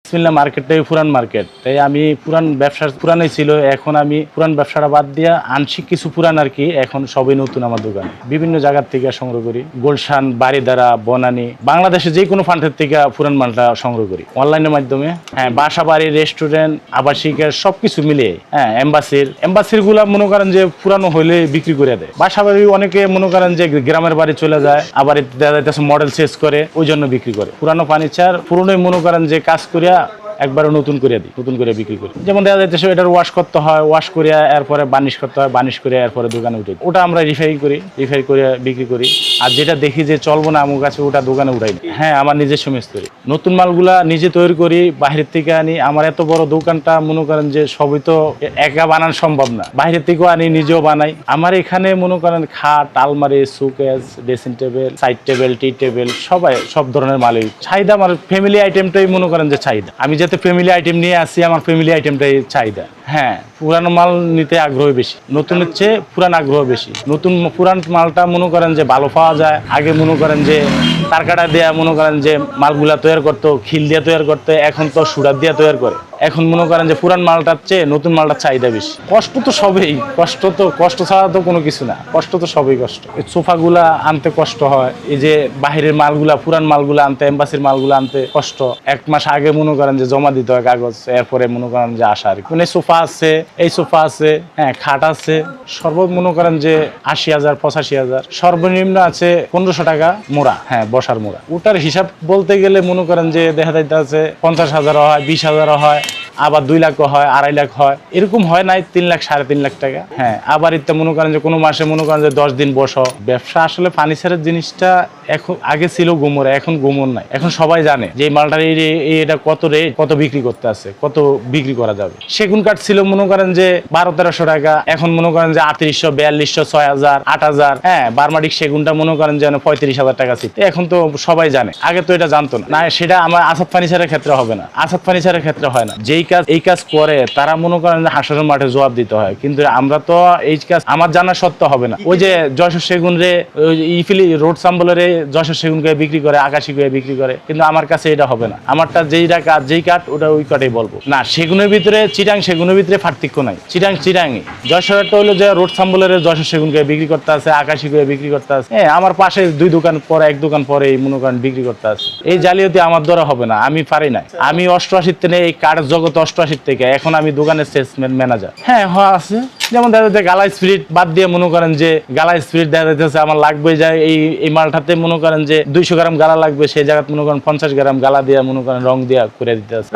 বিসমিল্লাহ মার্কেটটাই পুরান মার্কেট, তাই আমি পুরান ব্যবসা পুরানই ছিল। এখন আমি পুরান ব্যবসাটা বাদ দিয়ে আংশিক কিছু পুরান আর কি, এখন সবই নতুন আমার দোকানে। বিভিন্ন জায়গার থেকে সংগ্রহ করি, গুলশান, বাড়িধারা, বনানী, বাংলাদেশে যে কোনো প্রান্তের থেকে পুরান মালটা সংগ্রহ করি অনলাইনের মাধ্যমে। হ্যাঁ, বাসা বাড়ি, রেস্টুরেন্ট, আবাসিকের সবকিছু মিলিয়ে। হ্যাঁ, এম্বাসির গুলা মনে করেন যে পুরানো হইলে বিক্রি করে দেয়। বাসা বাড়ি অনেকে মনে করেন যে গ্রামের বাড়ি চলে যায়, আবার মডেল চেঞ্জ করে, ওই জন্য বিক্রি করে। পুরানো ফার্নিচার পুরনোই মনে করেন যে কাজ করিয়া একবারে নতুন করে দিই, নতুন করে বিক্রি করি। যেমন দেখা যাইতেছে এটার ওয়াশ করতে হয়, ওয়াশ করিয়া এরপরে বার্নিশ করতে হয়, বার্নিশ করে এরপরে দোকানে উঠে ওটা আমরা রিফাই করে বিক্রি করি। আর যেটা দেখি যে চলবো না আমার কাছে, ওটা দোকানে উঠাই। হ্যাঁ, আমার নিজস্ব মিস্ত্রি। নতুন মালগুলা নিজে তৈরি করি, বাইরের থেকে আনি। আমার এত বড় দোকানটা মনে করেন যে সবই তো একা বানানো সম্ভব না, বাইরের থেকেও আনি, নিজেও বানাই। আমার এখানে মনে করেন খাট, আলমারি, সুকেস, ড্রেসিং টেবিল, সাইড টেবিল, টি টেবিল, সব ধরনের মালই চাহিদা। আমার ফ্যামিলি আইটেমটাই মনে করেন যে চাহিদা। আমি যাতে ফ্যামিলি আইটেম নিয়ে আসি, আমার ফ্যামিলি আইটেমটাই চাহিদা। হ্যাঁ, পুরানো মাল নিতে আগ্রহ বেশি, নতুন হচ্ছে পুরান আগ্রহ বেশি। পুরান মালটা মনে করেন যে ভালো পাওয়া যায়। আগে মনে করেন যে তারকাটা দেয়া মনে করেন যে মালগুলা তৈরি করতো, খিল দিয়ে তৈরি করতো, এখন তো সুরাত দিয়ে তৈরি করে। এখন মনে করেন যে পুরান মালটার চেয়ে নতুন মালটার চাহিদা বেশি। কষ্ট তো সবেই, কষ্ট ছাড়া তো কোনো কিছু না, কষ্ট তো সবই কষ্ট। এই সোফাগুলা আনতে কষ্ট হয়, এই যে বাহিরের মালগুলা, পুরান মালগুলা আনতে, এম্বাসির মালগুলা আনতে কষ্ট। 1 মাস আগে মনে করেন যে জমা দিতে হয় কাগজ, এরপরে মনে করেন যে আসা আর কি। মানে সোফা আছে, এই সোফা আছে, হ্যাঁ, খাট আছে, মনে করেন যে 80,000 85,000, সর্বনিম্ন আছে 1500 টাকা মোড়া। হ্যাঁ, বসার মোড়া। ওটার হিসাব বলতে গেলে মনে করেন যে দেখা যাইতে আছে 50,000 হয়, 20,000 হয়, আবার 2 লাখ হয়, 2.5 লাখ হয়, এরকম হয় নাই 3 লাখ 3.5 লাখ টাকা। হ্যাঁ, আবার ইত্যা মনে করেন যে কোনো মাসে মনে করেন যে 10 দিন বসো। ব্যবসা আসলে ফার্নিচারের জিনিসটা এখন আগে ছিল গুমরে, এখন গুমর নাই। এখন সবাই জানে যে এই মালটার এটা কত রেট, কত বিক্রি করতে আছে, কত বিক্রি করা যাবে। সেগুন কাঠ ছিল মনে করেন যে 1200-1300 টাকা, এখন মনে করেন যে 3800, 4200, 6000, 8000। হ্যাঁ, বার্মাটিক সেগুনটা মনে করেন যে 35,000 টাকা ছিল। এখন তো সবাই জানে, আগে তো এটা জানতো না। সেটা আমার আসাদ ফার্নিচারের ক্ষেত্রে হবে না, আসাদ ফার্নিচারের ক্ষেত্রে হয় না। এই কাজ করে তারা মনে করেন যে হাসরের মাঠে জবাব দিতে হয়, কিন্তু আমরা তো এই কাজ আমার জানা সত্ত্বেও হবে না। ওই যে যশোর সেগুন রে ইফিলি রোড সাম্বলের যশোর সেগুন করে বিক্রি করে, আকাশি করে বিক্রি করে, কিন্তু আমার কাছে এটা হবে না। আমারটা যেই কাঠ ওটা ওই কাঠেই বলবো না। সেগুনের ভিতরে সেগুনের ভিতরে পার্থক্য নাই। চিটাংই যশোরটা হলো যে রোড সাম্বলের যশোর সেগুন করে বিক্রি করতে আছে, আকাশি করে বিক্রি করতে আছে। হ্যাঁ, আমার পাশে 2 দোকান পরে, 1 দোকান পরে মনে করেন বিক্রি করতে আছে। এই জালিয়াতি আমার দ্বারা হবে না, আমি পারি না। আমি 88 থেকে এই কাঠের জগৎ 88 থেকে এখন আমি দোকানের সেলসম্যান ম্যানেজার। হ্যাঁ, আছে। যেমন দেখা যাচ্ছে গালা স্পিরিট বাদ দিয়ে মনে করেন যে গালা স্পিরিট দেখা যাচ্ছে আমার লাগবে যায় এই মালটাতে মনে করেন যে 200 গ্রাম গালা লাগবে, সেই জায়গায় মনে করেন 50 গ্রাম গালা দিয়ে মনে করেন রং দিয়া করে দিতে আছে।